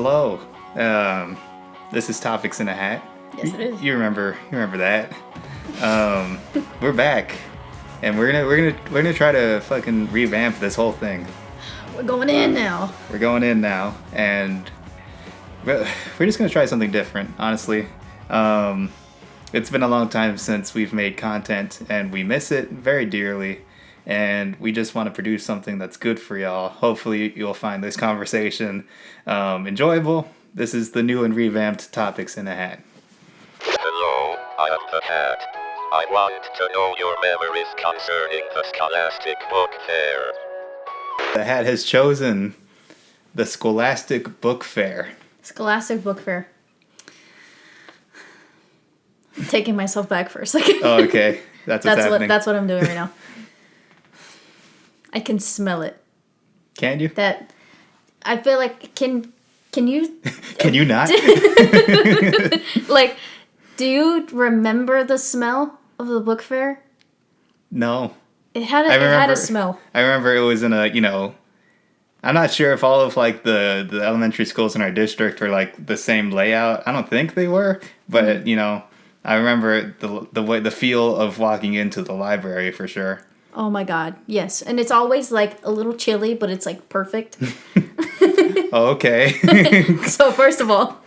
hello. This is Topics in a Hat. Yes, it is. You remember that. We're back. And we're gonna try to fucking revamp this whole thing. We're going in now. And we're just gonna try something different, honestly. It's been a long time since we've made content, and we miss it very dearly. And we just want to produce something that's good for y'all. Hopefully you'll find this conversation enjoyable. This is the new and revamped Topics in a Hat. Hello, I am the Hat. I want to know your memories concerning the Scholastic Book Fair. The Hat has chosen the Scholastic Book Fair. Scholastic Book Fair. I'm taking myself back for a second. Oh, okay. That's happening. That's what I'm doing right now. I can smell it. Can you? That I feel like can you Can you not? like, do you remember the smell of the book fair? No. It had a smell. I remember it was in a, I'm not sure if all of like the elementary schools in our district were like the same layout. I don't think they were, but I remember the feel of walking into the library for sure. Oh my god, yes. And it's always like a little chilly, but it's like perfect. Oh, okay. So first of all,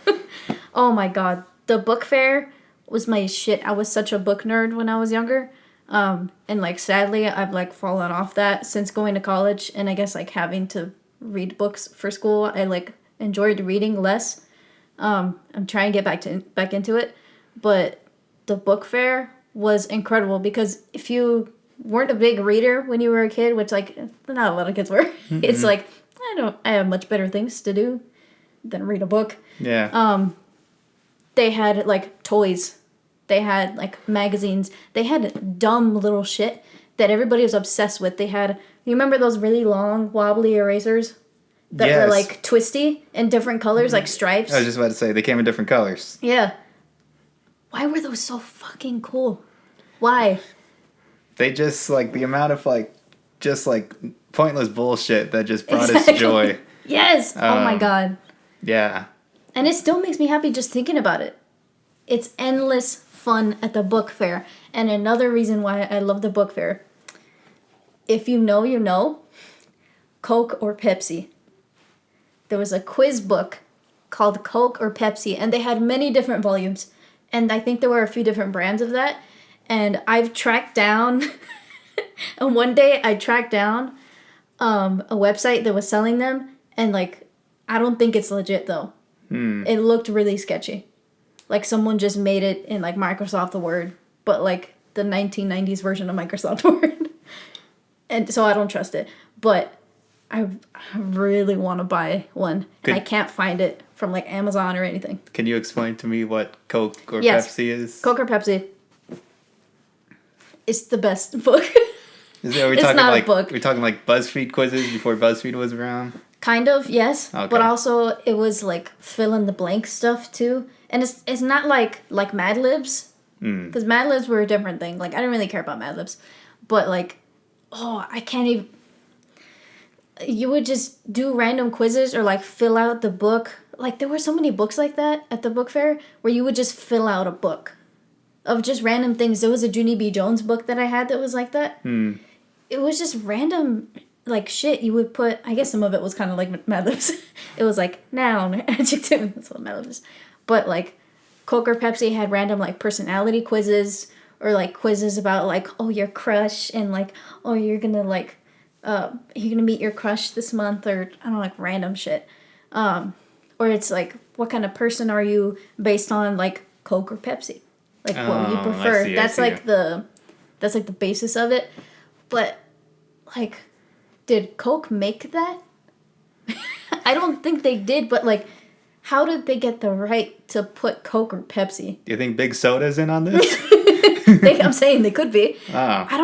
oh my god, the book fair was my shit. I was such a book nerd when I was younger. And like sadly I've like fallen off that since going to college, and I guess like having to read books for school. I like enjoyed reading less. I'm trying to get back into it. But the book fair was incredible because if you weren't a big reader when you were a kid, which like not a lot of kids were, mm-hmm. It's like I have much better things to do than read a book. Yeah. They had like toys, they had like magazines, they had dumb little shit that everybody was obsessed with. They had, you remember those really long wobbly erasers that yes. were like twisty in different colors, like stripes? I was just about to say they came in different colors. Yeah. Why were those so fucking cool? Why? They just like the amount of like just like pointless bullshit that just brought us joy. Yes. Oh my god. Yeah. And it still makes me happy just thinking about it. It's endless fun at the book fair. And another reason why I love the book fair, if you know, you know, Coke or Pepsi. There was a quiz book called Coke or Pepsi, and they had many different volumes. And I think there were a few different brands of that. And I've tracked down, and one day I tracked down a website that was selling them, and like, I don't think it's legit though. It looked really sketchy. Like someone just made it in like Microsoft Word, but like the 1990s version of Microsoft Word. And so I don't trust it. But I really want to buy one. And I can't find it from like Amazon or anything. Can you explain to me what Coke or Pepsi is? Coke or Pepsi. It's the best book. It's not a book. We're talking like BuzzFeed quizzes before BuzzFeed was around? Kind of, yes. Okay. But also it was like fill in the blank stuff too. And it's not like Mad Libs. Because Mad Libs were a different thing. Like I didn't really care about Mad Libs. But like, I can't even... You would just do random quizzes or like fill out the book. Like there were so many books like that at the book fair where you would just fill out a book of just random things. There was a Junie B. Jones book that I had that was like that. It was just random like shit you would put. I guess some of it was kind of like Mad Libs. It was like noun, adjective. That's what Mad Libs is. But like Coke or Pepsi had random like personality quizzes or like quizzes about like, oh, your crush, and like, oh, you're gonna like you're gonna meet your crush this month, or I don't know, like random shit. Or it's like, what kind of person are you based on like Coke or Pepsi? Like what you prefer. That's like the basis of it. But like, did Coke make that? I don't think they did, but like, how did they get the right to put Coke or Pepsi? Do you think Big Soda's in on this? I'm saying they could be. Oh. I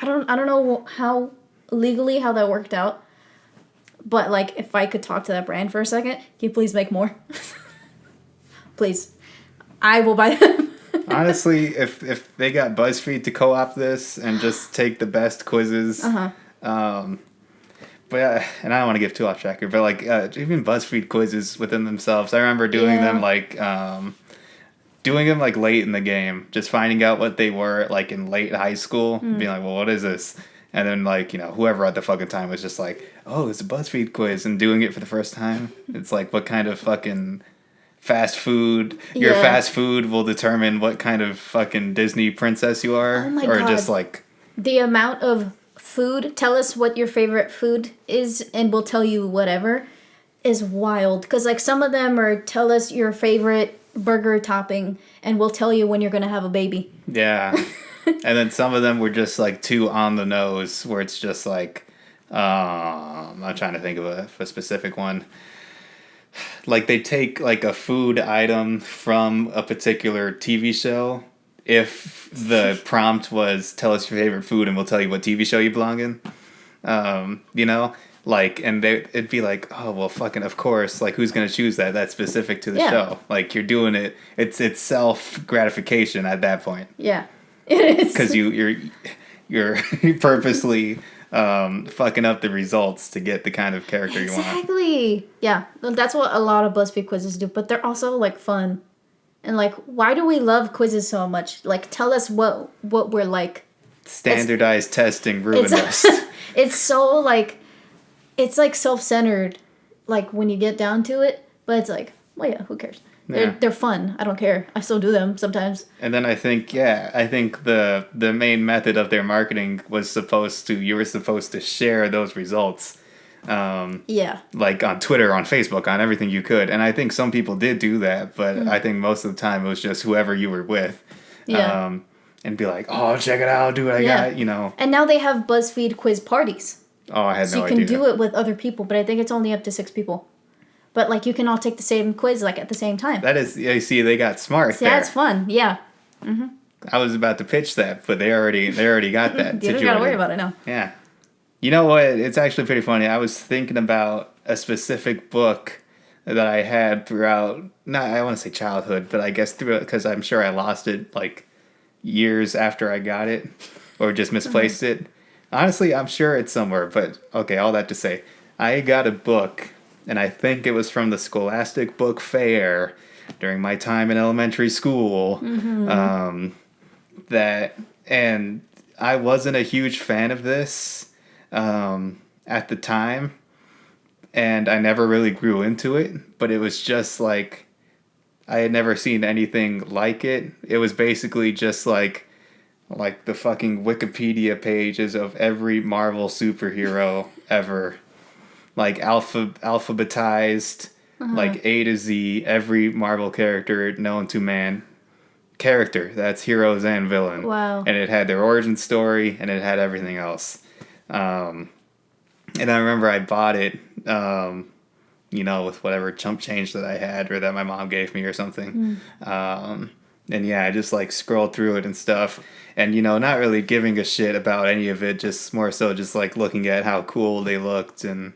don't know how legally how that worked out. But like, if I could talk to that brand for a second, can you please make more? Please. I will buy them. Honestly, if they got BuzzFeed to co-op this and just take the best quizzes, But yeah, and I don't want to give too off track here, but like even BuzzFeed quizzes within themselves. I remember doing them like late in the game, just finding out what they were like in late high school, being like, well, what is this? And then like, whoever at the fucking time was just like, oh, it's a BuzzFeed quiz, and doing it for the first time. It's like, what kind of fucking fast food, your fast food will determine what kind of fucking Disney princess you are. Oh my or God. Just like the amount of food, tell us what your favorite food is and we'll tell you whatever, is wild. Because like some of them are tell us your favorite burger topping and we'll tell you when you're going to have a baby. Yeah. And then some of them were just like too on the nose, where it's just like, I'm not trying to think of a specific one. Like they take like a food item from a particular TV show. If the prompt was tell us your favorite food and we'll tell you what TV show you belong in, like, and it'd be like, oh, well, fucking, of course, like, who's going to choose that? That's specific to the show. Like, you're doing it. It's self-gratification at that point. Yeah, it is. Because you're purposely fucking up the results to get the kind of character you want. Exactly. Yeah, that's what a lot of BuzzFeed quizzes do, but they're also, like, fun. And, like, why do we love quizzes so much? Like, tell us what we're like. Standardized testing ruined us. It's so, like... It's, like, self-centered, like, when you get down to it. But it's like, well, yeah, who cares? Yeah. They're fun. I don't care. I still do them sometimes. And then I think the main method of their marketing was you were supposed to share those results. Like on Twitter, on Facebook, on everything you could. And I think some people did do that, but I think most of the time it was just whoever you were with. Yeah. And be like, oh, check it out, do what I got, And now they have BuzzFeed quiz parties. Oh, I had no idea. So you can do it with other people, but I think it's only up to 6 people. But, like, you can all take the same quiz, like, at the same time. That is, you see, they got smart there. Yeah, it's fun, yeah. Mm-hmm. I was about to pitch that, but they already got that. You don't gotta worry about it now. Yeah. You know what? It's actually pretty funny. I was thinking about a specific book that I had throughout, I want to say childhood, but I guess throughout, because I'm sure I lost it, like, years after I got it, or just misplaced it. Honestly, I'm sure it's somewhere, but okay, all that to say, I got a book, and I think it was from the Scholastic Book Fair during my time in elementary school, and I wasn't a huge fan of this at the time, and I never really grew into it, but it was just like, I had never seen anything like it. It was basically just like the fucking Wikipedia pages of every Marvel superhero ever. Like alphabetized, like A to Z, every Marvel character known to man. That's heroes and villain. Wow. And it had their origin story, and it had everything else. And I remember I bought it, with whatever chump change that I had or that my mom gave me or something. And yeah, I just like scrolled through it and stuff. And, not really giving a shit about any of it, just more so just like looking at how cool they looked and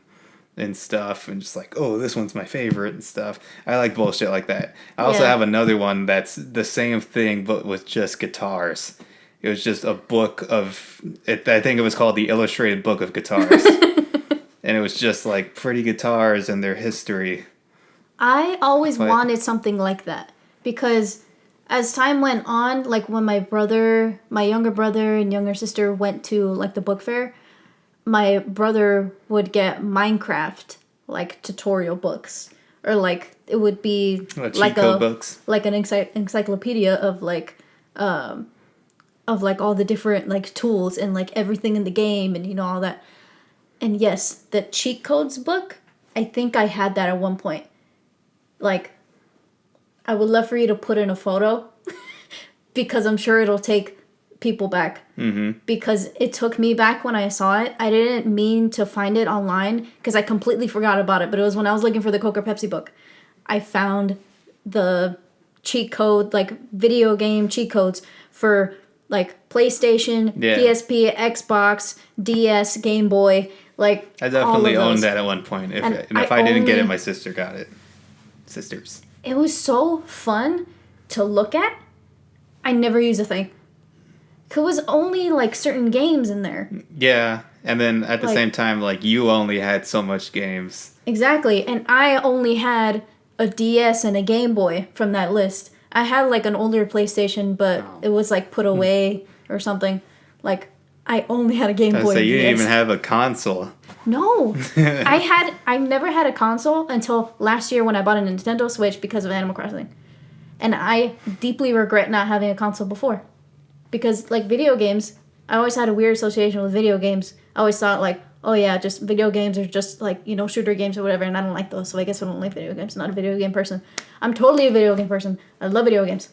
stuff. And just like, oh, this one's my favorite and stuff. I like bullshit like that. I also have another one that's the same thing, but with just guitars. It was just a book of, I think it was called the Illustrated Book of Guitars. And it was just like pretty guitars and their history. I always wanted something like that because as time went on, like when my younger brother and younger sister went to like the book fair, my brother would get Minecraft like tutorial books, or like it would be like books, like an encyclopedia of like all the different like tools and like everything in the game and all that. And yes, the cheat codes book, I think I had that at one point. Like, I would love for you to put in a photo because I'm sure it'll take people back. Mm-hmm. Because it took me back when I saw it. I didn't mean to find it online because I completely forgot about it. But it was when I was looking for the Coke or Pepsi book. I found the cheat code, like video game cheat codes for like PlayStation, PSP, Xbox, DS, Game Boy. Like, I definitely owned that at one point. If I didn't get it, my sister got it. Sisters. It was so fun to look at. I never used a thing. It was only like certain games in there. Yeah, And then at the Like- same time, like, you only had so much games. Exactly. And I only had a DS and a Game Boy from that list. I had like an older PlayStation, but it was like put away or something. Like, I only had a Game Boy. So and you DS. didn't even have a console. No. I never had a console until last year when I bought a Nintendo Switch because of Animal Crossing. And I deeply regret not having a console before. Because, like, video games, I always had a weird association with video games. I always thought, like, oh yeah, just video games are just, like, you know, shooter games or whatever, and I don't like those, so I guess I don't like video games. I'm not a video game person. I'm totally a video game person. I love video games.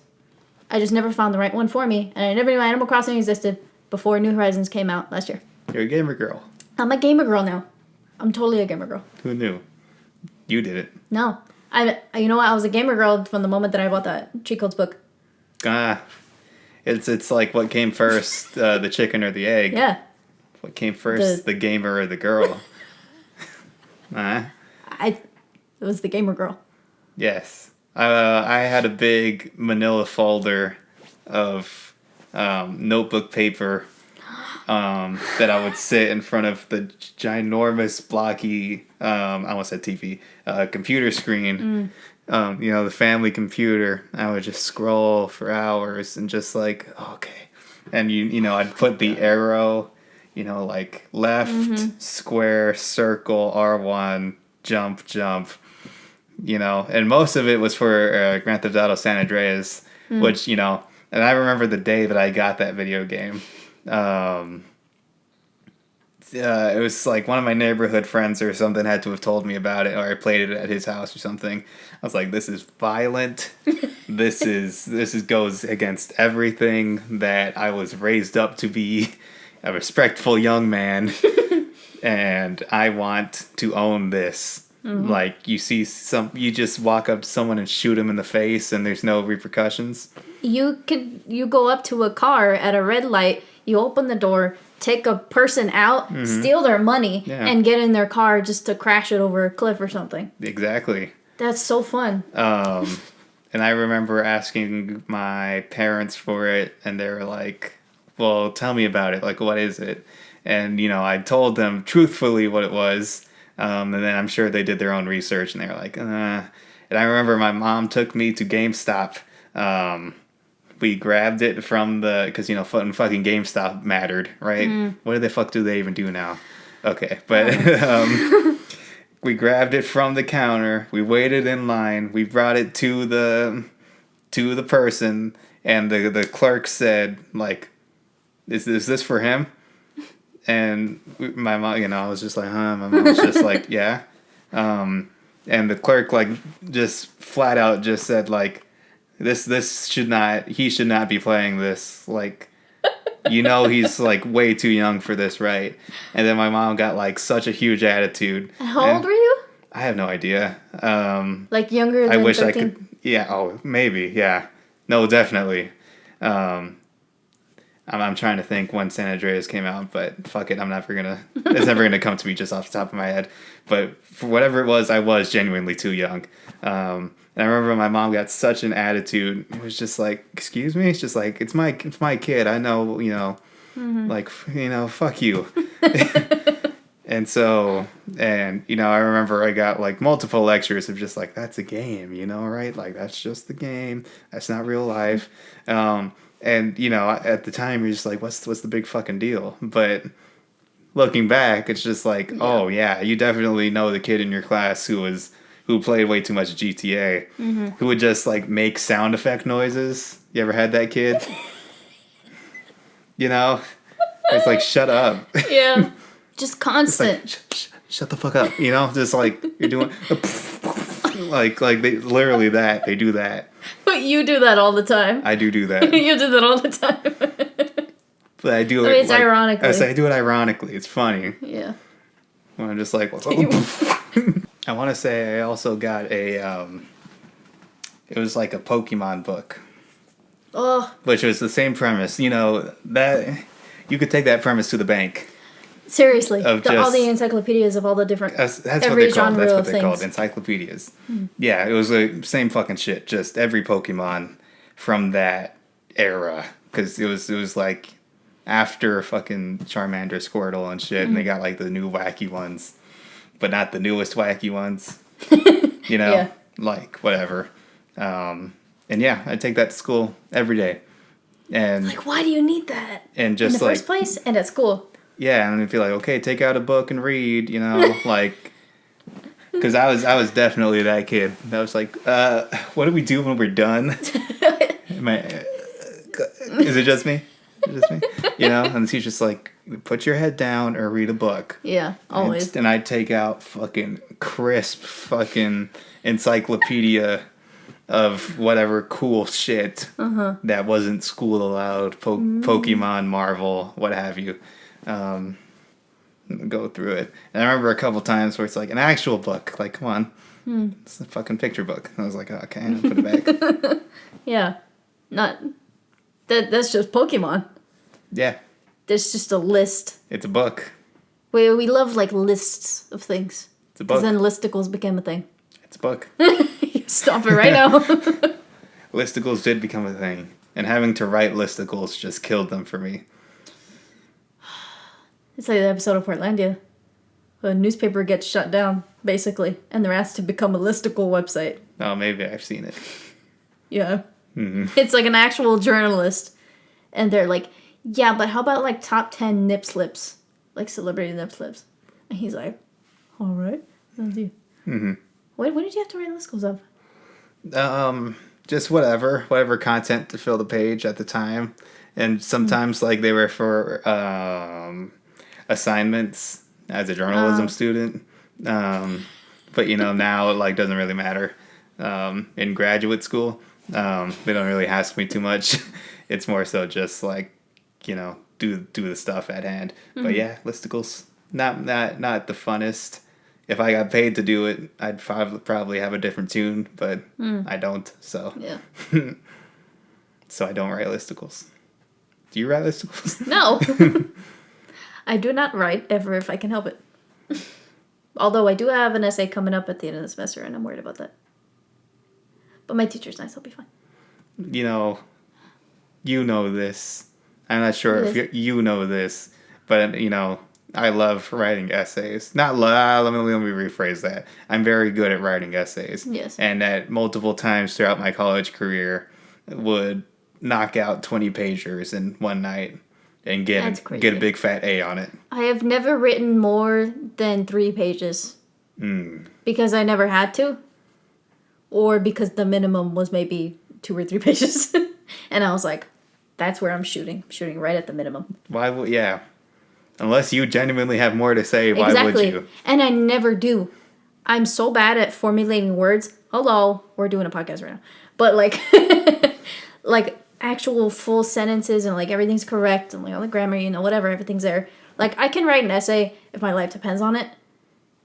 I just never found the right one for me, and I never knew Animal Crossing existed before New Horizons came out last year. You're a gamer girl. I'm a gamer girl now. I'm totally a gamer girl. Who knew? You did it. No. You know what? I was a gamer girl from the moment that I bought that Cheat Codes book. It's like what came first, the chicken or the egg. Yeah. What came first, the gamer or the girl? It was the gamer girl. Yes. I had a big manila folder of notebook paper that I would sit in front of the ginormous blocky, I almost said TV, computer screen. You know, the family computer. I would just scroll for hours and just like, okay. And you know, I'd put the arrow, you know, like left, square, circle, R1, jump, you know. And most of it was for Grand Theft Auto San Andreas, which, you know, and I remember the day that I got that video game. It was like one of my neighborhood friends or something had to have told me about it, or I played it at his house or something. I was like, this is violent. This goes against everything that I was raised up to be, a respectful young man. And I want to own this. Like, you just walk up to someone and shoot him in the face and there's no repercussions. You go up to a car at a red light, you open the door, take a person out, steal their money, and get in their car just to crash it over a cliff or something. Exactly. That's so fun. And I remember asking my parents for it, and they were like, well, tell me about it. Like, what is it? And, you know, I told them truthfully what it was. And then I'm sure they did their own research, and they were like, And I remember my mom took me to GameStop. We grabbed it from because, you know, fucking GameStop mattered, right? What the fuck do they even do now? Okay, but we grabbed it from the counter. We waited in line. We brought it to the person, and the clerk said, like, is this for him? And my mom, you know, I was just like, huh? My mom was just like, yeah. And the clerk, like, just flat out just said, like, he should not be playing this. Like, you know, he's like way too young for this, right? And then my mom got like such a huge attitude. How old were you? I have no idea. Like younger than I wish 13? I could. Yeah. Oh, maybe. Yeah. No, definitely. I'm trying to think when San Andreas came out, but fuck it, it's never gonna come to me just off the top of my head. But for whatever it was, I was genuinely too young. And I remember my mom got such an attitude. It was just like, excuse me? It's just like, it's my kid. I know, you know, like, you know, fuck you. And you know, I remember I got like multiple lectures of just like, that's a game, you know, right? Like, that's just the game. That's not real life. And, you know, at the time, you're just like, what's the big fucking deal? But looking back, it's just like, oh, yeah, you definitely know the kid in your class who played way too much GTA, who would just, like, make sound effect noises. You ever had that kid? You know? It's like, shut up. Yeah. Just constant. Like, shut the fuck up. You know? Just like, you're doing... like they literally that. They do that. But you do that all the time. I do that. You do that all the time. But I do it. It's like, ironically. I do it ironically. It's funny. Yeah. When I'm just like, I want to say I also got it was like a Pokemon book. Oh. Which was the same premise. You know, that you could take that premise to the bank. Seriously. All the encyclopedias of all the different That's every what they called. genre That's what of they things. called encyclopedias. Yeah, it was the same fucking shit. Just every Pokemon from that era, because it was like after fucking Charmander, Squirtle, and shit, and they got like the new wacky ones, but not the newest wacky ones. You know, Yeah. like whatever. And yeah, I take that to school every day, and Like, why do you need that? and just in the like first place, and at school. yeah, and I feel like okay, take out a book and read. You know, like. Because I was definitely that kid. I was like, what do we do when we're done? Is it just me? Is it just me? You know? And he's just like, put your head down or read a book. Yeah, always. And I'd take out fucking crisp fucking encyclopedia of whatever cool shit that wasn't school allowed. Pokemon, Marvel, what have you. Go through it. And I remember a couple times where it's like an actual book. Like, come on. It's a fucking picture book. And I was like, oh, okay, I'll put it back. Yeah. Not... That's just Pokemon. Yeah. There's just a list. It's a book. We love, like, lists of things. It's a book. Because then listicles became a thing. It's a book. Stop it right now. Listicles did become a thing. And having to write listicles just killed them for me. It's like the episode of Portlandia. A newspaper gets shut down, basically, and they're asked to become a listicle website. Oh, maybe I've seen it. Yeah. Mm-hmm. It's like an actual journalist. And they're like, yeah, but how about like top 10 nip slips? Like celebrity nip slips. And he's like, all right. That's you. Mm-hmm. What did you have to write listicles of? Just whatever content to fill the page at the time. And sometimes like they were for assignments as a journalism student. But you know, now it like doesn't really matter. In graduate school, they don't really ask me too much. It's more so just like, you know, do the stuff at hand. Mm-hmm. But yeah, listicles, not the funnest. If I got paid to do it, I'd probably have a different tune, but I don't. So yeah. So I don't write listicles. Do you write listicles? No. I do not write ever if I can help it. Although I do have an essay coming up at the end of the semester, and I'm worried about that. But my teacher's nice, I'll be fine. You know this. I'm not sure if you know this, but you know, I love writing essays. Not love, let me rephrase that. I'm very good at writing essays. Yes. And at multiple times throughout my college career would knock out 20 pagers in one night and get a big fat A on it. I have never written more than 3 pages. Because I never had to. Or because the minimum was maybe 2 or 3 pages. And I was like, that's where I'm shooting. I'm shooting right at the minimum. Why would, yeah. Unless you genuinely have more to say, why would you? And I never do. I'm so bad at formulating words. Hello, we're doing a podcast right now. But like, like actual full sentences and like everything's correct and like all the grammar, you know, whatever, everything's there. Like I can write an essay if my life depends on it.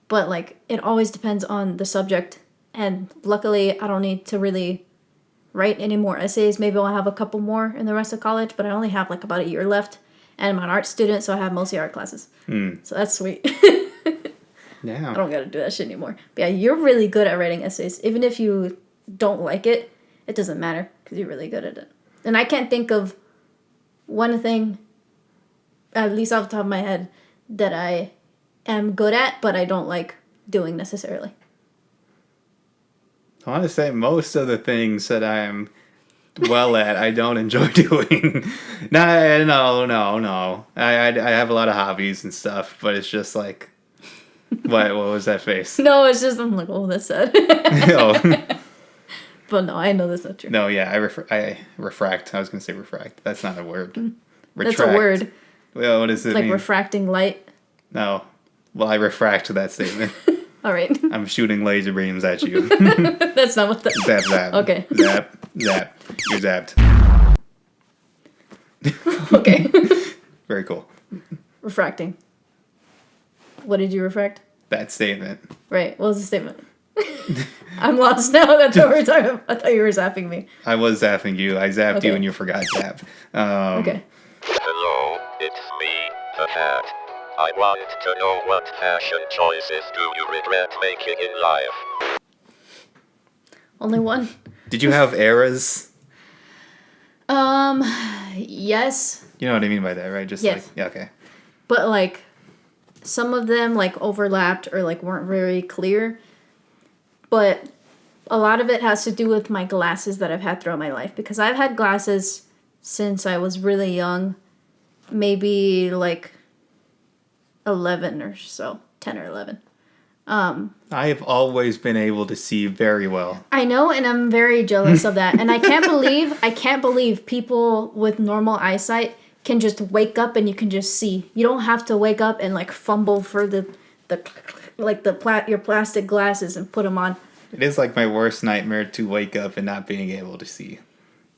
But like it always depends on the subject. And luckily I don't need to really write any more essays. Maybe I'll have a couple more in the rest of college, but I only have like about a year left. And I'm an art student, so I have mostly art classes. So that's sweet. Yeah. I don't gotta do that shit anymore. But yeah, you're really good at writing essays. Even if you don't like it, it doesn't matter because you're really good at it. And I can't think of one thing, at least off the top of my head, that I am good at, but I don't like doing necessarily. I want to say most of the things that I am well at, I don't enjoy doing. No. I have a lot of hobbies and stuff, but it's just like, what was that face? No, it's just, I'm like, oh, that's sad. Oh. But no, I know that's not true. No, yeah, I refract. I was going to say refract. That's not a word. Retract. That's a word. Well, what does it mean? Like refracting light. No. Well, I refract to that statement. All right. I'm shooting laser beams at you. That's not what that... Zap, zap. Okay. Zap, zap. You're zapped. Okay. Very cool. Refracting. What did you refract? That statement. Right. What was the statement? I'm lost now. That's what we're talking about. I thought you were zapping me. I was zapping you. I zapped you and you forgot zap. Okay. Hello, it's me, the Hat. I want to know what fashion choices do you regret making in life? Only one. Did you have eras? Yes. You know what I mean by that, right? Just Yes. like, yeah, okay. But like some of them like overlapped or like weren't very clear. But a lot of it has to do with my glasses that I've had throughout my life, because I've had glasses since I was really young, maybe like 11 or so, 10 or 11. I have always been able to see very well. I know, and I'm very jealous of that. And I can't believe people with normal eyesight can just wake up and you can just see. You don't have to wake up and like fumble for your plastic glasses and put them on. It is like my worst nightmare to wake up and not being able to see.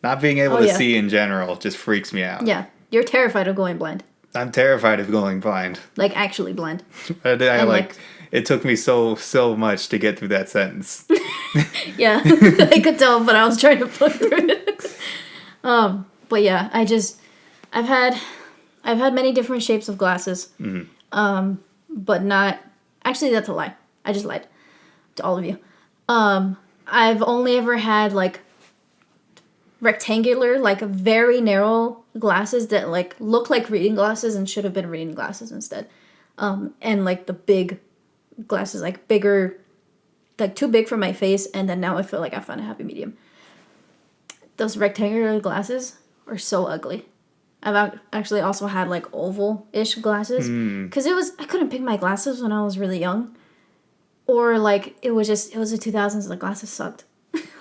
Not being able to see in general just freaks me out. Yeah, you're terrified of going blind. I'm terrified of going blind. Like actually blind. It took me so much to get through that sentence. Yeah, I could tell, but I was trying to put through it. But yeah, I've had many different shapes of glasses. Mm-hmm. But not, actually that's a lie. I just lied to all of you. I've only ever had like rectangular, like very narrow glasses that like look like reading glasses and should have been reading glasses instead. And like the big glasses, like bigger, like too big for my face, and then now I feel like I found a happy medium. Those rectangular glasses are so ugly. I've actually also had like oval-ish glasses, because I couldn't pick my glasses when I was really young, or like it was the 2000s. The glasses sucked.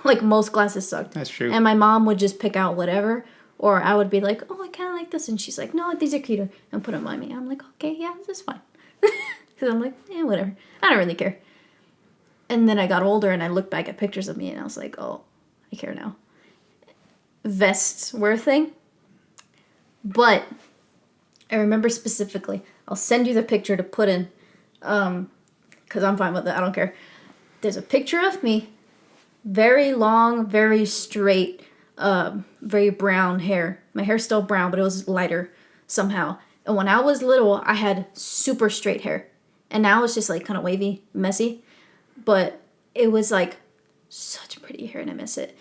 Like most glasses sucked. That's true. And my mom would just pick out whatever, or I would be like, oh, I kind of like this, and she's like, no, these are cuter, and put them on me. I'm like, okay, yeah, this is fine. Because I'm like, yeah, whatever. I don't really care. And then I got older and I looked back at pictures of me and I was like, oh, I care now. Vests were a thing. But I remember specifically, I'll send you the picture to put in, because I'm fine with it. I don't care. There's a picture of me, very long, very straight, very brown hair. My hair's still brown, but it was lighter somehow. And when I was little, I had super straight hair. And now it's just like kind of wavy, messy. But it was like such pretty hair and I miss it.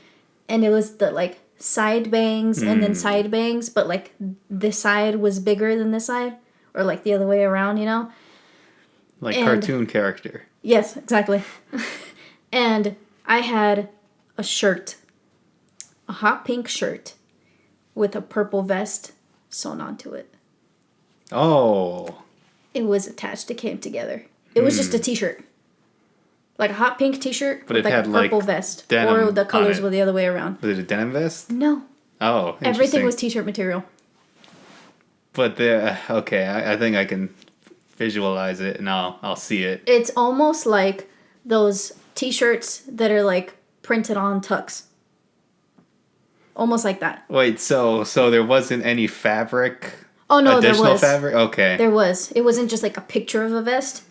And it was the like side bangs and then side bangs, but like this side was bigger than this side. Or like the other way around, you know? Like cartoon character. Yes, exactly. And I had a shirt. A hot pink shirt with a purple vest sewn onto it. Oh. It was attached. It came together. It was just a t-shirt. Like a hot pink t-shirt with like a purple vest. Or the colors were the other way around. Was it a denim vest? No. Oh, everything was t-shirt material. But okay, I think I can visualize it and I'll see it. It's almost like those t-shirts that are like printed on tucks. Almost like that. Wait, so there wasn't any fabric? Oh, no, additional there was. Fabric? Okay. There was. It wasn't just like a picture of a vest,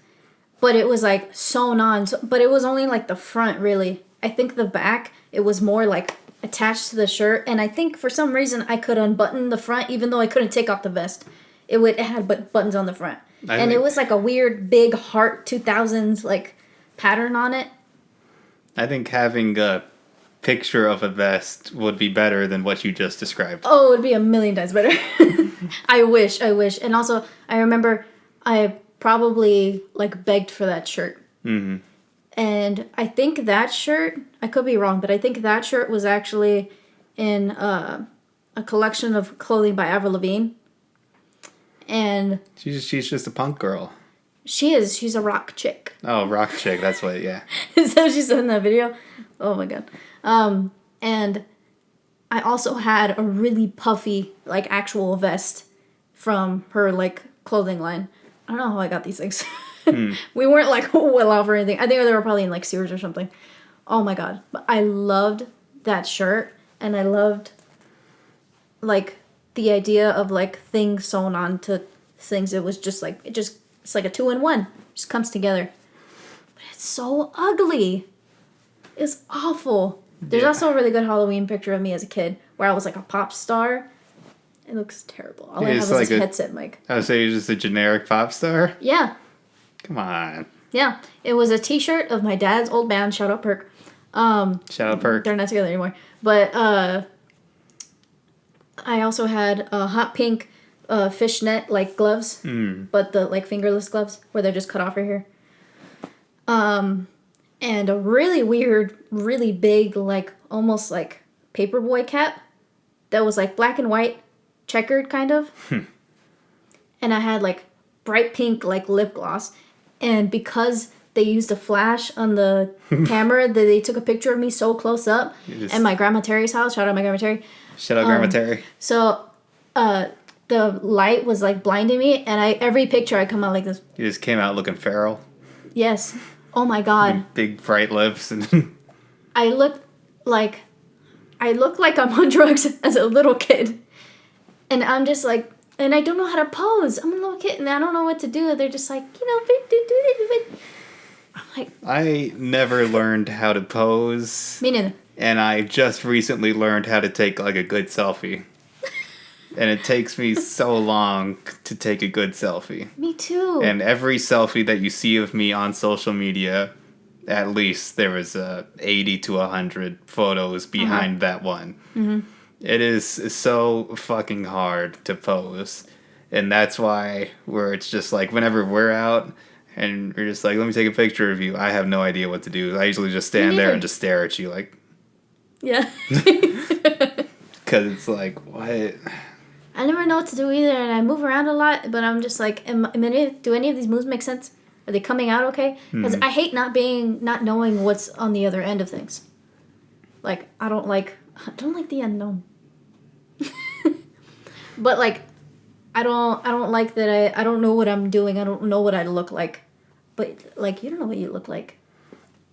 but it was like sewn on. But it was only like the front, really. I think the back, it was more like attached to the shirt. And I think for some reason I could unbutton the front, even though I couldn't take off the vest. It had buttons on the front. It was like a weird big heart 2000s like pattern on it. I think having a picture of a vest would be better than what you just described. Oh, it would be a million times better. I wish. And also, I remember I probably like begged for that shirt. Mm-hmm. And I think that shirt, I could be wrong, but I think that shirt was actually in a collection of clothing by Avril Lavigne. And she's just a punk girl. She is. She's a rock chick. Oh, rock chick. That's what, yeah. Is that what she said in that video? Oh my god. And I also had a really puffy, like, actual vest from her, like, clothing line. I don't know how I got these things. We weren't, like, well off or anything. I think they were probably in, like, Sears or something. Oh my god. But I loved that shirt, and I loved, like, the idea of, like, things sewn onto things. It was just, like, it's like a 2-in-1. It just comes together. But it's so ugly. It's awful. There's also a really good Halloween picture of me as a kid where I was like a pop star. It looks terrible. All I have is like this headset mic. I would say you're just a generic pop star? Yeah. Come on. Yeah. It was a t-shirt of my dad's old band, Shout Out Perk. Shout out Perk. They're not together anymore. But I also had a hot pink fishnet like gloves, but the like fingerless gloves where they're just cut off right here. And a really weird, really big, like almost like paperboy cap that was like black and white, checkered kind of. And I had like bright pink like lip gloss, and because they used a flash on the camera, that they took a picture of me so close up at my grandma Terry's house. Shout out my grandma Terry. Shout out Grandma Terry. So, the light was like blinding me, and every picture I come out like this. You just came out looking feral. Yes. Oh my god. Big bright lips and. I look like I'm on drugs as a little kid, and I'm just like, and I don't know how to pose. I'm a little kid, and I don't know what to do. They're just like, I'm like, I never learned how to pose. Me neither. And I just recently learned how to take like a good selfie. And it takes me so long to take a good selfie. Me too. And every selfie that you see of me on social media, at least there was 80 to 100 photos behind that one. Mm-hmm. It is so fucking hard to pose. And that's why it's just like whenever we're out and we're just like, let me take a picture of you, I have no idea what to do. I usually just stand there and just stare at you like. Yeah. Because it's like, what? I never know what to do either, and I move around a lot, but I'm just like, do any of these moves make sense? Are they coming out okay? Because I hate not knowing what's on the other end of things. Like, I don't like the unknown. But like, I don't like that I don't know what I'm doing. I don't know what I look like. But like, you don't know what you look like.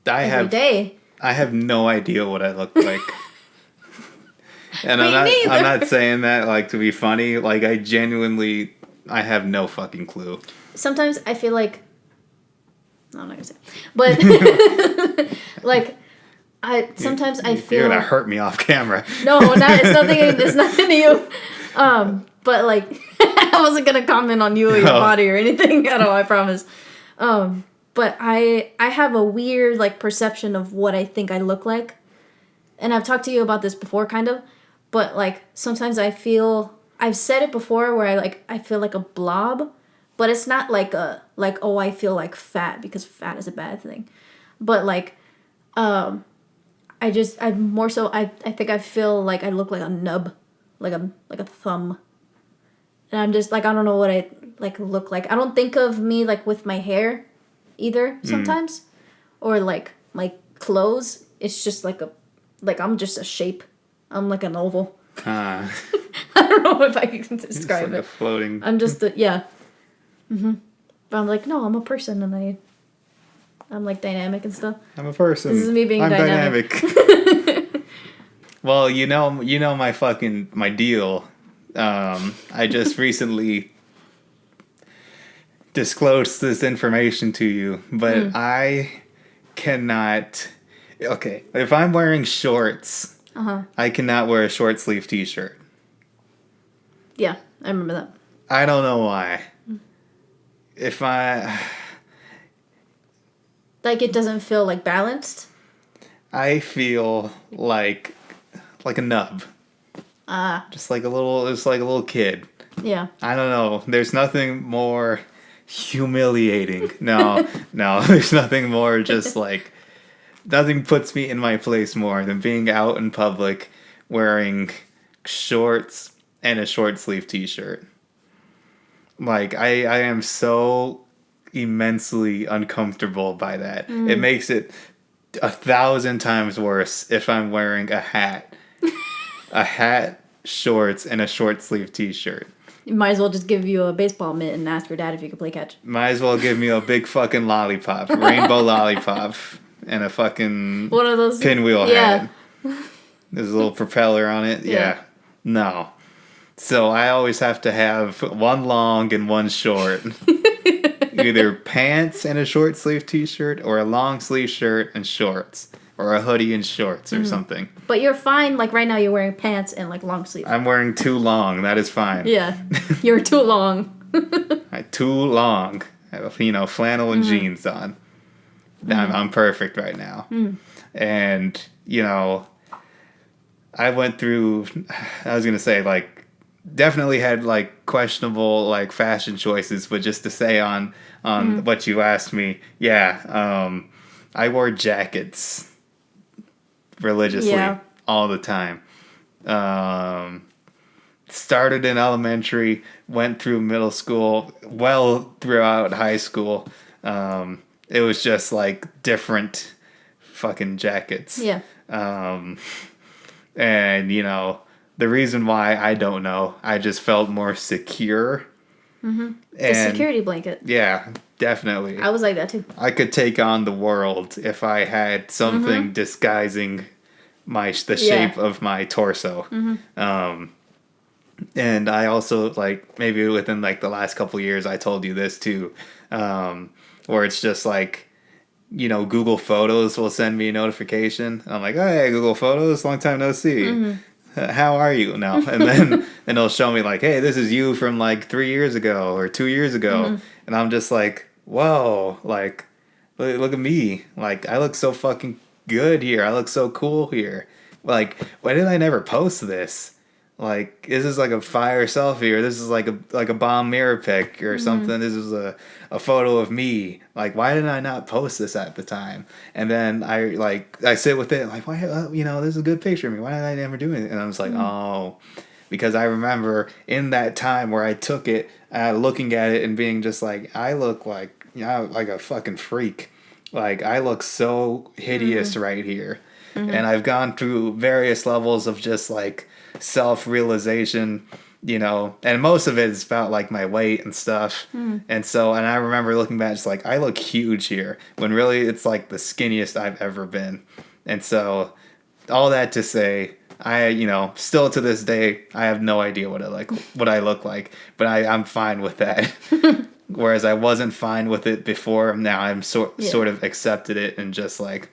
Every day. I have no idea what I look like. And I'm not saying that like to be funny. Like I have no fucking clue. Sometimes I feel like, no, I'm not gonna say it. But like sometimes I feel you're gonna hurt me off camera. No, it's nothing to you. But like I wasn't gonna comment on you or your body or anything at all, I promise. But I have a weird like perception of what I think I look like. And I've talked to you about this before kind of, but like sometimes I've said it before where I feel like a blob, but it's not like I feel like fat because fat is a bad thing. But like I think I feel like I look like a nub, like a thumb. And I'm just like, I don't know what I like look like. I don't think of me like with my hair either sometimes, or like my clothes. It's just like I'm just a shape. I'm like an oval. I don't know if I can describe like it. Floating. I'm just yeah. But I'm like, no, I'm a person, and I'm like dynamic and stuff. I'm a person. This is me being dynamic. Well, you know my deal. I just recently disclosed this information to you, but I cannot. Okay, if I'm wearing shorts, I cannot wear a short sleeve t-shirt. Yeah, I remember that. I don't know why. If like it doesn't feel like balanced. I feel like a nub. Just like a little kid. Yeah. I don't know. There's nothing more humiliating. No, there's nothing more just like, nothing puts me in my place more than being out in public wearing shorts and a short sleeve t-shirt. Like, I am so immensely uncomfortable by that. It makes it 1,000 times worse if I'm wearing a hat. A hat, shorts, and a short sleeve t-shirt. You might as well just give you a baseball mitt and ask your dad if you could play catch. Might as well give me a big fucking lollipop, rainbow lollipop, and a fucking one of those pinwheel hat. There's a little propeller on it. Yeah. No. So I always have to have one long and one short. Either pants and a short sleeve t-shirt, or a long sleeve shirt and shorts. Or a hoodie and shorts or something. But you're fine, like right now you're wearing pants and like long sleeve. I'm wearing too long, that is fine. Yeah, you're too long. Too long. I have, flannel and jeans on. I'm perfect right now. And, I went through, I was going to say like definitely had like questionable like fashion choices, but just to say on what you asked me, I wore jackets religiously all the time. Started in elementary, went through middle school, well throughout high school. It was just like different fucking jackets. Yeah. And the reason why I don't know, I just felt more secure. Mm-hmm. The security blanket. Yeah, definitely. I was like that too. I could take on the world if I had something disguising the shape of my torso. And I also, like, maybe within like the last couple years, I told you this too, where it's just like, Google Photos will send me a notification. I'm like, oh, hey, Google Photos, long time no see. How are you now? And then it'll show me like, hey, this is you from like 3 years ago or 2 years ago. And I'm just like, whoa, like, look at me. Like, I look so fucking good here. I look so cool here. Like, why did I never post this? Like, this is like a fire selfie, or this is like a bomb mirror pic or something. This is a photo of me. Like, why did I not post this at the time? And then I sit with it like, why, this is a good picture of me. Why did I never do it? And I was like, oh, because I remember in that time where I took it, looking at it and being just like, I look like like a fucking freak. Like, I look so hideous right here. And I've gone through various levels of just like self-realization, and most of it is about like my weight and stuff. And I remember looking back just like, I look huge here, when really it's like the skinniest I've ever been. And so all that to say, I still to this day I have no idea what I look like, but I'm fine with that. Whereas I wasn't fine with it before. Now I'm sort of accepted it and just like,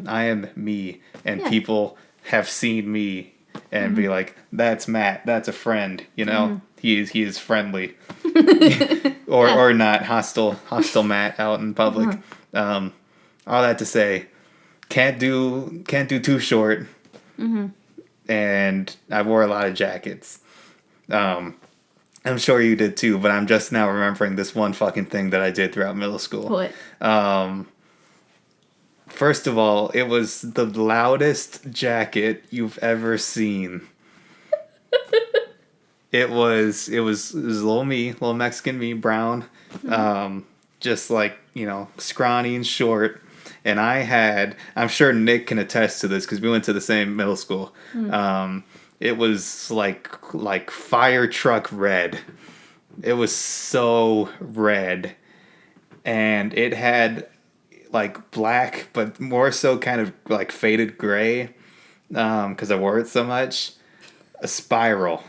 I am me, and people have seen me and be like, that's Matt, that's a friend, he is friendly. or not hostile Matt out in public. All that to say, can't do too short. And I wore a lot of jackets. I'm sure you did too, but I'm just now remembering this one fucking thing that I did throughout middle school. What? First of all, it was the loudest jacket you've ever seen. It was little me, little Mexican me, brown, just like, scrawny and short. And I'm sure Nick can attest to this because we went to the same middle school. It was like fire truck red. It was so red. And it had like black, but more so kind of like faded gray, because I wore it so much. A spiral.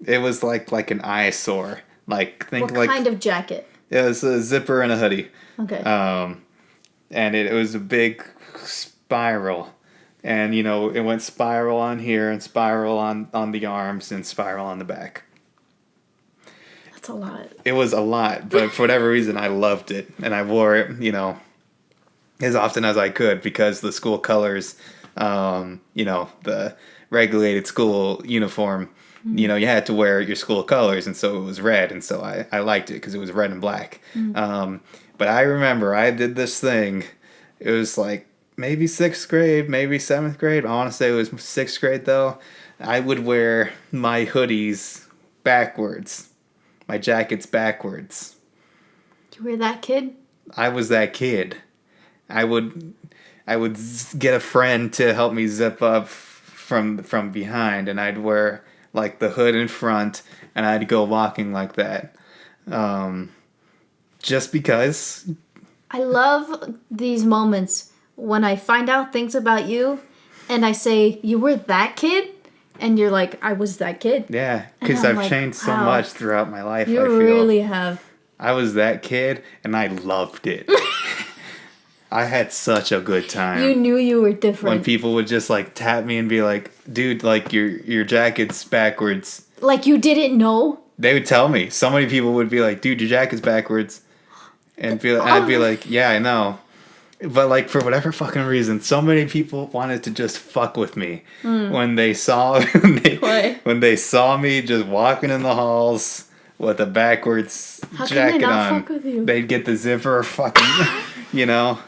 It was like an eyesore. Like, think what kind of jacket? It was a zipper and a hoodie. Okay. And it was a big spiral, and it went spiral on here and spiral on the arms and spiral on the back. That's a lot. It was a lot, but for whatever reason, I loved it, and I wore it, as often as I could, because the school colors, the regulated school uniform, you had to wear your school colors, and so it was red, and so I liked it because it was red and black. But I remember I did this thing. It was like maybe 6th grade, maybe 7th grade. I want to say it was 6th grade though. I would wear my hoodies backwards. My jackets backwards. You were that kid? I was that kid. I would get a friend to help me zip up from behind, and I'd wear like the hood in front, and I'd go walking like that. Just because. I love these moments when I find out things about you, and I say, you were that kid? And you're like, I was that kid. Yeah, because I've changed so much throughout my life, I feel. You really have. I was that kid, and I loved it. I had such a good time. You knew you were different. When people would just, like, tap me and be like, dude, like, your jacket's backwards. Like, you didn't know? They would tell me. So many people would be like, dude, your jacket's backwards. And I'd be like, yeah, I know. But like for whatever fucking reason, so many people wanted to just fuck with me when they saw when they saw me just walking in the halls with a backwards How can jacket they not on. fuck with you? They'd get the zipper fucking, you know.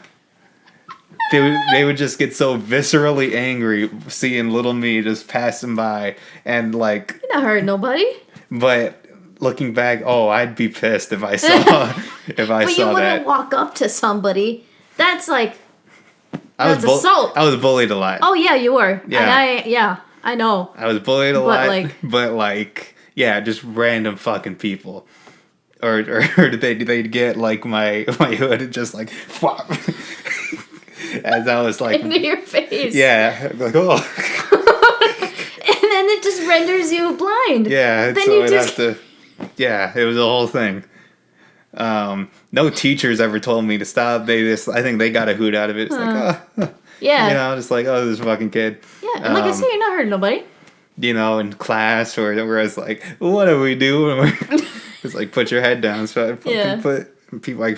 They would just get so viscerally angry seeing little me just passing by and like. You're not hurting nobody. But looking back, I'd be pissed if I saw But you wouldn't walk up to somebody. That's like that's assault. I was bullied a lot. Oh yeah, you were. Yeah. And I know. I was bullied a lot, but like yeah, just random fucking people. Or they'd get like my hood and just like flop. As I was like into your face. Yeah, like and then it just renders you blind. Yeah, then so you I'd just have to. Yeah, it was a whole thing. No teachers ever told me to stop. I think they got a hoot out of it. It's like, yeah, you know, just like, this fucking kid. Yeah, and like I say, you're not hurting nobody. You know, in class or where I was like, what do we do? It's like, put your head down. So I fucking put people like,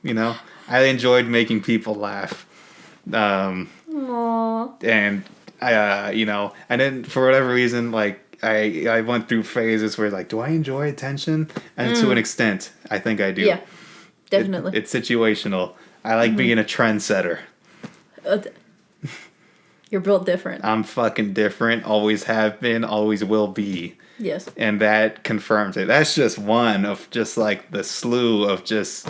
you know, I enjoyed making people laugh. Aww. And you know, and then for whatever reason, like. I went through phases where like, do I enjoy attention? And to an extent, I think I do. Yeah, definitely. It's situational. I like being a trendsetter. You're built different. I'm fucking different. Always have been. Always will be. Yes. And that confirms it. That's just one of just like the slew of just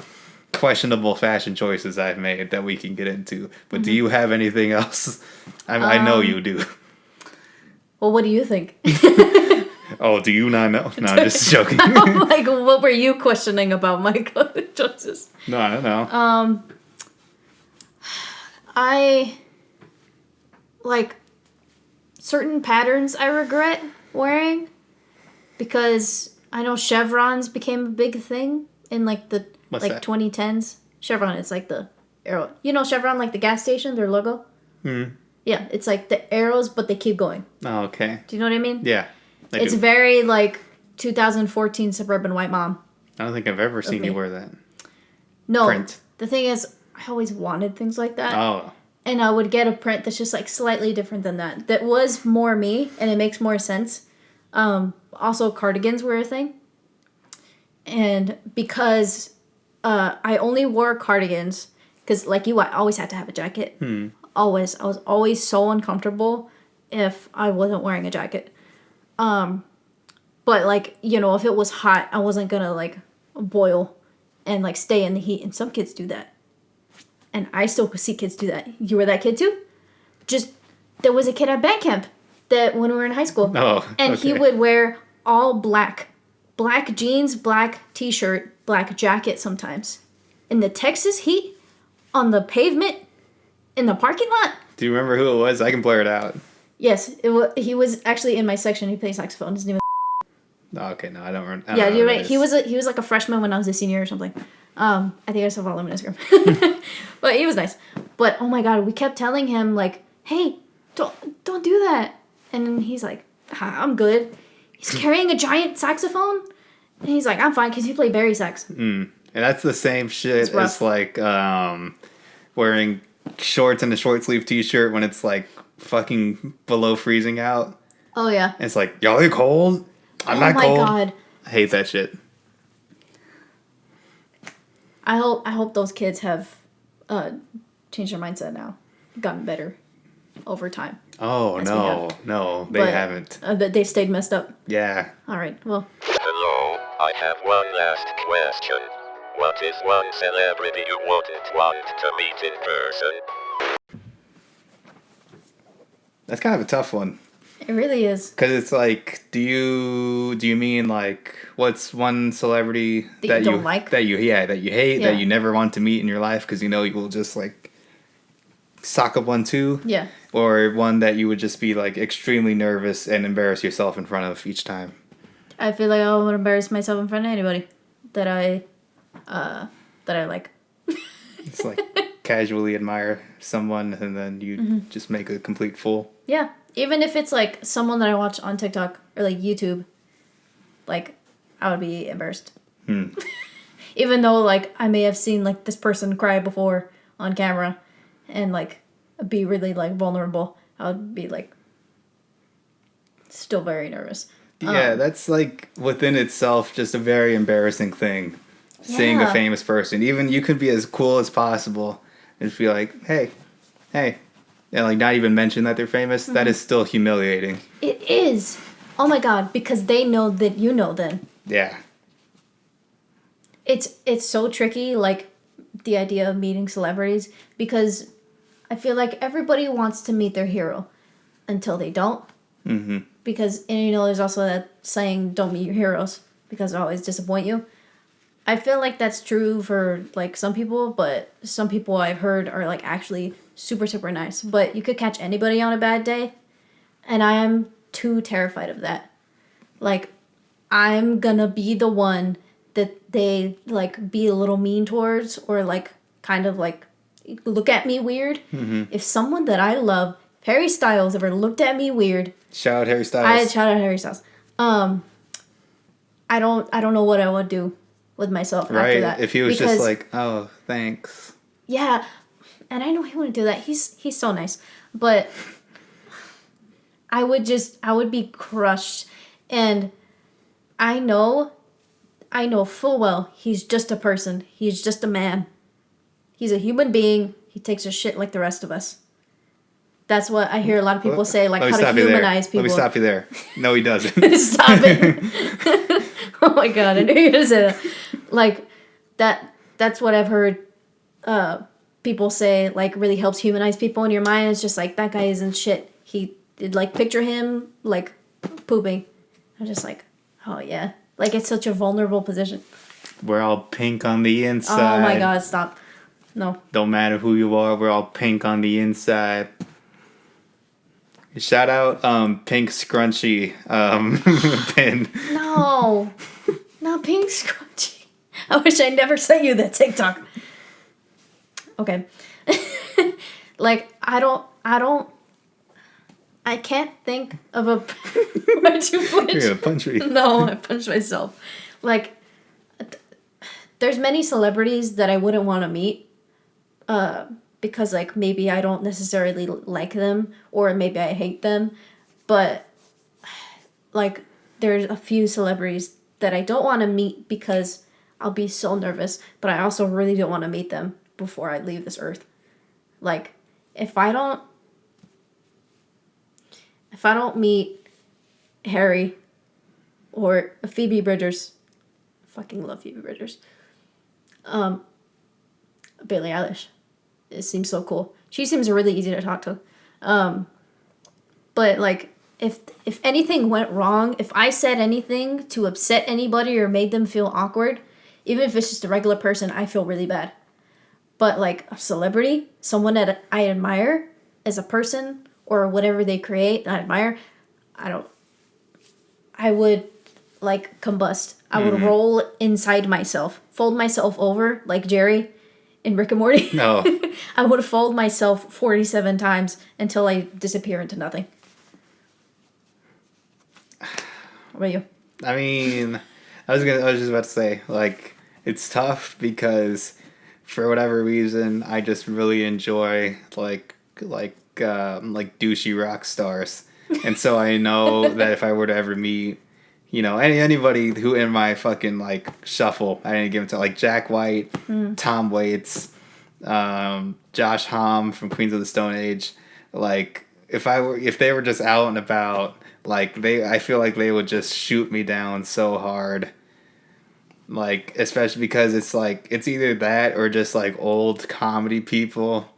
questionable fashion choices I've made that we can get into. But do you have anything else? I know you do. Well, what do you think? Oh, do you not know? No, I'm just joking. I'm like, what were you questioning about my choices? No, I don't know. I like certain patterns I regret wearing because I know chevrons became a big thing in like the What's that? 2010s. Chevron is like the arrow. You know Chevron, like the gas station, their logo? Yeah, it's like the arrows, but they keep going. Oh, okay. Do you know what I mean? Yeah. It's very like 2014 suburban white mom. I don't think I've ever seen you wear that. No. Print. The thing is, I always wanted things like that. Oh. And I would get a print that's just like slightly different than that. That was more me, and it makes more sense. Also, cardigans were a thing. And because I only wore cardigans, because like you, I always had to have a jacket. Always. I was always so uncomfortable if I wasn't wearing a jacket. But like, you know, if it was hot, I wasn't gonna like boil and like stay in the heat. And some kids do that. And I still see kids do that. You were that kid too? Just, there was a kid at band camp that when we were in high school. Oh, and he would wear all black. Black jeans, black t-shirt, black jacket sometimes. In the Texas heat, on the pavement, in the parking lot. Do you remember who it was? I can blur it out. Yes, he was actually in my section. He played saxophone. His name was. Oh, okay, no, I don't remember. Yeah, you're right. He was like a freshman when I was a senior or something. I think I still follow him on Instagram. But he was nice. But oh my god, we kept telling him like, "Hey, don't do that." And he's like, "I'm good." He's carrying a giant saxophone, and he's like, "I'm fine," because he played bari sax. And that's the same shit as like wearing shorts and a short sleeve t-shirt when it's like fucking below freezing out. Oh yeah. And it's like, y'all are cold. I'm not cold. Oh my god. I hate that shit. I hope those kids have changed their mindset now, gotten better over time. Oh no, they haven't. They stayed messed up. Yeah. All right. Well. Hello, I have one last question. What is one celebrity you wouldn't want to meet in person? That's kind of a tough one. It really is. Because it's like, do you mean like, what's one celebrity that you don't like? That you hate, that you never want to meet in your life because you know you will just like sock up one too? Yeah. Or one that you would just be like extremely nervous and embarrass yourself in front of each time? I feel like I would embarrass myself in front of anybody that I like. It's like casually admire someone and then you just make a complete fool. Yeah. Even if it's like someone that I watch on TikTok or like YouTube, like I would be embarrassed. Even though like I may have seen like this person cry before on camera and like be really like vulnerable, I would be like still very nervous. Yeah, that's like within itself just a very embarrassing thing. Seeing a famous person, even you could be as cool as possible and just be like, hey, and like not even mention that they're famous. That is still humiliating. It is. Oh my god, because they know that you know them. Yeah. It's so tricky, like the idea of meeting celebrities, because I feel like everybody wants to meet their hero until they don't. Mm-hmm. Because, and you know, there's also that saying, don't meet your heroes because they'll always disappoint you. I feel like that's true for like some people, but some people I've heard are like actually super, super nice. But you could catch anybody on a bad day, and I am too terrified of that. Like, I'm gonna be the one that they like be a little mean towards, or like kind of like look at me weird. Mm-hmm. If someone that I love, Harry Styles, ever looked at me weird, shout out Harry Styles. Shout out Harry Styles. I don't know what I would do with myself after that. If he was just like, oh, thanks. Yeah, and I know he wouldn't do that. He's so nice, but I would be crushed, and I know full well he's just a person. He's just a man. He's a human being. He takes a shit like the rest of us. That's what I hear a lot of people say, like how to humanize people. Let me stop you there. No, he doesn't. Stop it. Oh my god, I knew you were going to say that. Like, that's what I've heard people say, like, really helps humanize people in your mind. It's just like, that guy isn't shit. He did, like, picture him, like, pooping. I'm just like, oh yeah. Like, it's such a vulnerable position. We're all pink on the inside. Oh my god, stop. No. Don't matter who you are, we're all pink on the inside. Shout out Pink Scrunchy pin. No. Not Pink Scrunchy. I wish I never sent you that TikTok. Okay. Like, I can't think of a... Why'd you punch? You're gonna punch me. No, I punched myself. Like, there's many celebrities that I wouldn't want to meet. Because, like, maybe I don't necessarily like them, or maybe I hate them, but, like, there's a few celebrities that I don't want to meet because I'll be so nervous, but I also really don't want to meet them before I leave this earth. Like, if I don't meet Harry or Phoebe Bridgers, I fucking love Phoebe Bridgers, Billie Eilish. It seems so cool. She seems really easy to talk to. But, like, if anything went wrong, if I said anything to upset anybody or made them feel awkward, even if it's just a regular person, I feel really bad. But, like, a celebrity, someone that I admire as a person or whatever they create and I admire, I would, like, combust. I would roll inside myself, fold myself over like Jerry in Rick and Morty. No. I would fold myself 47 times until I disappear into nothing. What about you? I mean, I was just about to say, like, it's tough because for whatever reason, I just really enjoy like douchey rock stars. And so I know that if I were to ever meet, you know, anybody who in my fucking, like, shuffle at any given time, like Jack White, Tom Waits, Josh Homme from Queens of the Stone Age, like, if they were just out and about, like, I feel like they would just shoot me down so hard. Like, especially because it's, like, it's either that or just, like, old comedy people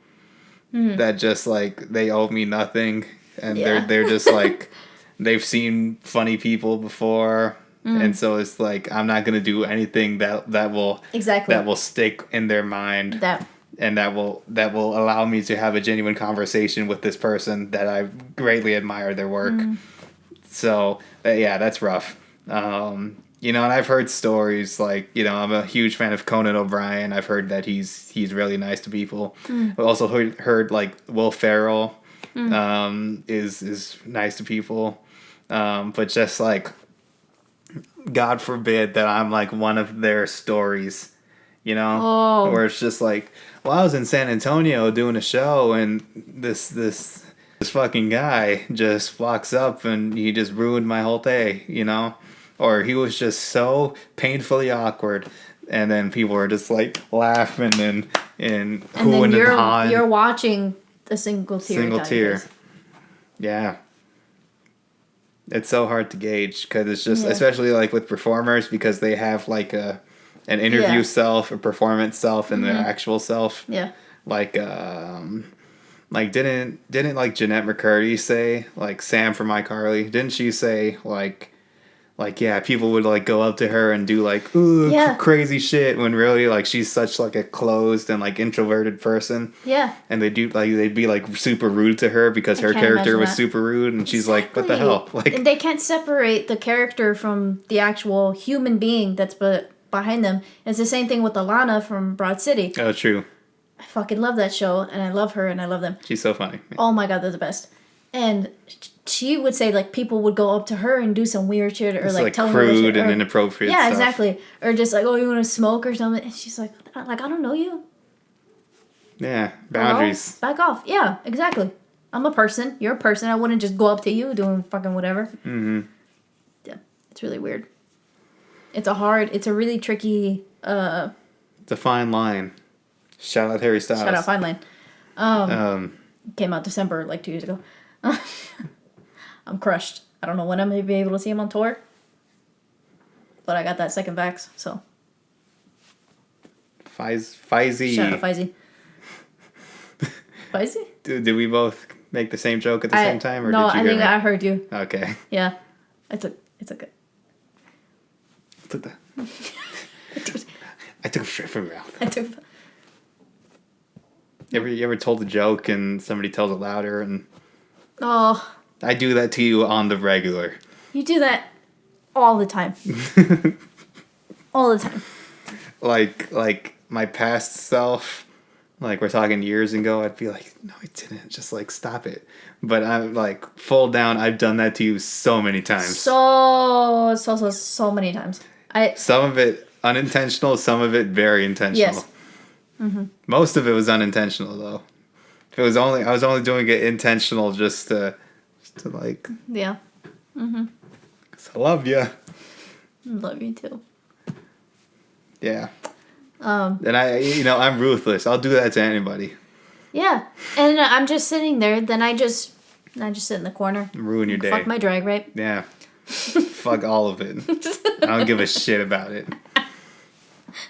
that just, like, they owe me nothing. And they're just, like... They've seen funny people before, and so it's like I'm not gonna do anything that will stick in their mind, and that will allow me to have a genuine conversation with this person that I greatly admire their work. So yeah, that's rough. You know, and I've heard stories like, you know, I'm a huge fan of Conan O'Brien. I've heard that he's really nice to people. I've also heard like Will Ferrell is nice to people. But just like, God forbid that I'm like one of their stories, you know? Oh. Where it's just like, well, I was in San Antonio doing a show, and this fucking guy just walks up and he just ruined my whole day, you know? Or he was just so painfully awkward, and then people were just like laughing and hooing and hawing. You're watching a single tear. Yeah. It's so hard to gauge because it's just, especially like with performers, because they have like an interview self, a performance self, and their actual self. Yeah. Like didn't like Jeanette McCurdy say, like Sam from iCarly, didn't she say like yeah, people would like go up to her and do like crazy shit, when really like she's such like a closed and like introverted person. Yeah. And they'd be like super rude to her because her character was super rude, and she's like, what the hell? Like, and they can't separate the character from the actual human being that's behind them. It's the same thing with Alana from Broad City. Oh, true. I fucking love that show, and I love her, and I love them. She's so funny. Oh my god, they're the best. And she would say, like, people would go up to her and do some weird shit, or like tell her crude and inappropriate stuff. Yeah, exactly. Or just like, oh, you want to smoke or something? And she's like, I don't know you. Yeah, boundaries. Back off. Yeah, exactly. I'm a person. You're a person. I wouldn't just go up to you doing fucking whatever. Mm-hmm. Yeah, it's really weird. It's a really tricky. It's a fine line. Shout out Harry Styles. Shout out Fine Line. Came out December, like 2 years ago. I'm crushed. I don't know when I'm going to be able to see him on tour. But I got that second vax, so. Feisy. Shout out Feisy. Feisy? Did we both make the same joke at the same time? Or no, did you I hear think me? I heard you. Okay. Yeah. It's okay. I took a straight from your mouth. You ever told a joke and somebody tells it louder, and Oh. I do that to you on the regular. You do that all the time. All the time. Like my past self, like we're talking years ago, I'd be like, no, I didn't. Just like stop it. But I'm like full down. I've done that to you so many times. So many times. Some of it unintentional, some of it very intentional. Yes. Mm-hmm. Most of it was unintentional though. I was only doing it intentional just to like. Yeah. Mhm. 'Cause I love you. Love you too. Yeah. And I'm ruthless. I'll do that to anybody. Yeah, and I'm just sitting there. Then I just sit in the corner. Ruin your day. Fuck my drag rape. Yeah. Fuck all of it. I don't give a shit about it.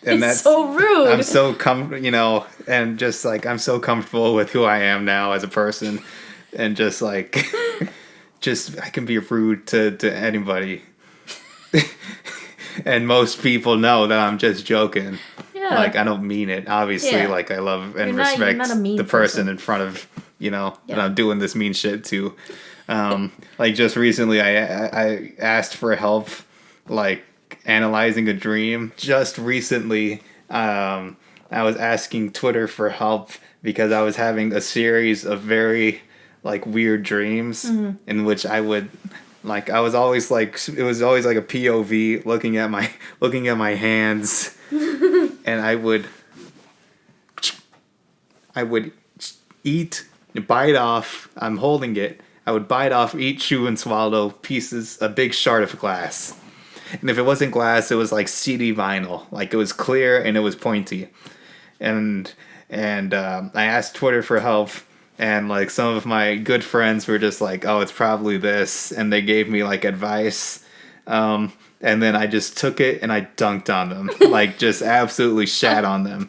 And that's so rude. I'm so and just like I'm so comfortable with who I am now as a person, and just like, I can be rude to anybody, and most people know that I'm just joking. Yeah. Like I don't mean it. Obviously, like I love and respect the person in front of that I'm doing this mean shit to. Like just recently, I asked for help, like analyzing a dream. Just recently, I was asking Twitter for help because I was having a series of very like weird dreams in which I would like it was always like a POV looking at my hands and I would bite off. I'm holding it. I would bite off, eat, chew, and swallow a big shard of glass. And if it wasn't glass, it was like CD vinyl. Like it was clear and it was pointy. And I asked Twitter for help, and like some of my good friends were just like, "Oh, it's probably this," and they gave me like advice. And then I just took it and I dunked on them, like just absolutely shat on them.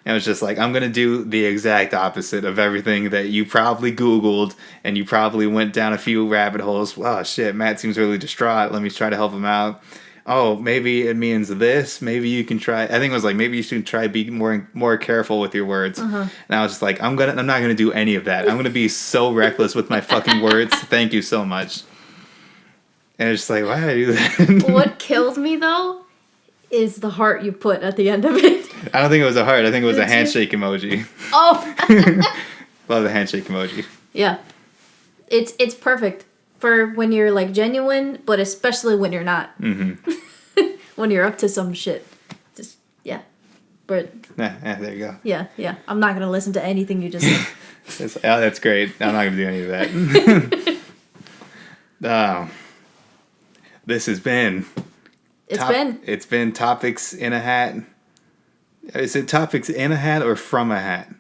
And it was just like, I'm going to do the exact opposite of everything that you probably Googled and you probably went down a few rabbit holes. Oh, shit, Matt seems really distraught. Let me try to help him out. Oh, maybe it means this. Maybe you can try. I think it was like, maybe you should try be more careful with your words. And I was just like, I'm not going to do any of that. I'm going to be so reckless with my fucking words. Thank you so much. And it's just like, why did I do that? What kills me, though, is the heart you put at the end of it. I don't think it was a heart. I think it was a handshake emoji. Oh. Love the handshake emoji. Yeah. It's perfect for when you're like genuine, but especially when you're not. Mm-hmm. When you're up to some shit. Just, yeah. But there you go. yeah. I'm not gonna listen to anything you just said. That's great. I'm not gonna do any of that. This has been. It's been Topics in a Hat. Is it Topics in a Hat or from a hat?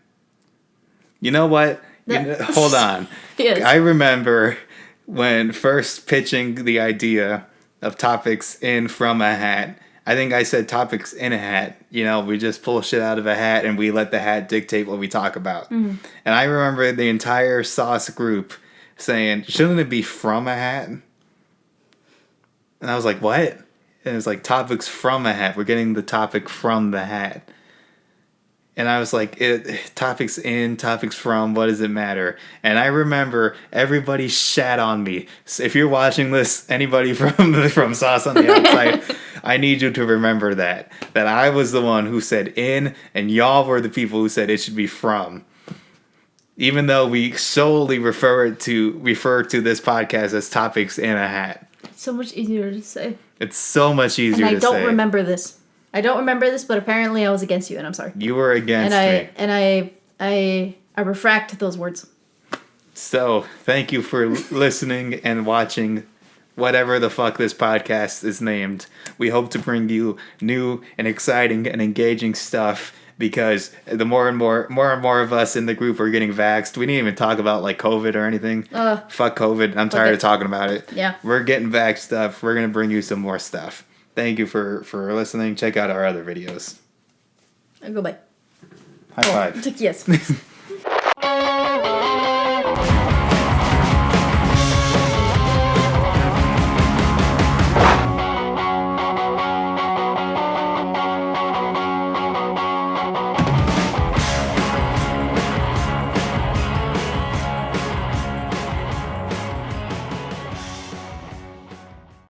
You know what? Hold on. Yes. I remember when first pitching the idea of topics in from a hat. I think I said topics in a hat. You know, we just pull shit out of a hat and we let the hat dictate what we talk about. Mm-hmm. And I remember the entire Sauce group saying, shouldn't it be from a hat? And I was like, what? And it was like, topics from a hat. We're getting the topic from the hat. And I was like, topics in, topics from, what does it matter? And I remember everybody shat on me. So if you're watching this, anybody from Sauce on the Outside, I need you to remember that I was the one who said in, and y'all were the people who said it should be from. Even though we solely refer to this podcast as Topics in a Hat. It's so much easier to say. It's so much easier to say. And I don't remember this. But apparently I was against you, and I'm sorry. You were against me. And I retract those words. So, thank you for listening and watching whatever the fuck this podcast is named. We hope to bring you new and exciting and engaging stuff because the more and more of us in the group are getting vaxxed. We didn't even talk about like COVID or anything. Fuck COVID. I'm tired of talking about it. Yeah. We're getting vaxxed stuff. We're going to bring you some more stuff. Thank you for listening. Check out our other videos. Go bye. High five. Yes.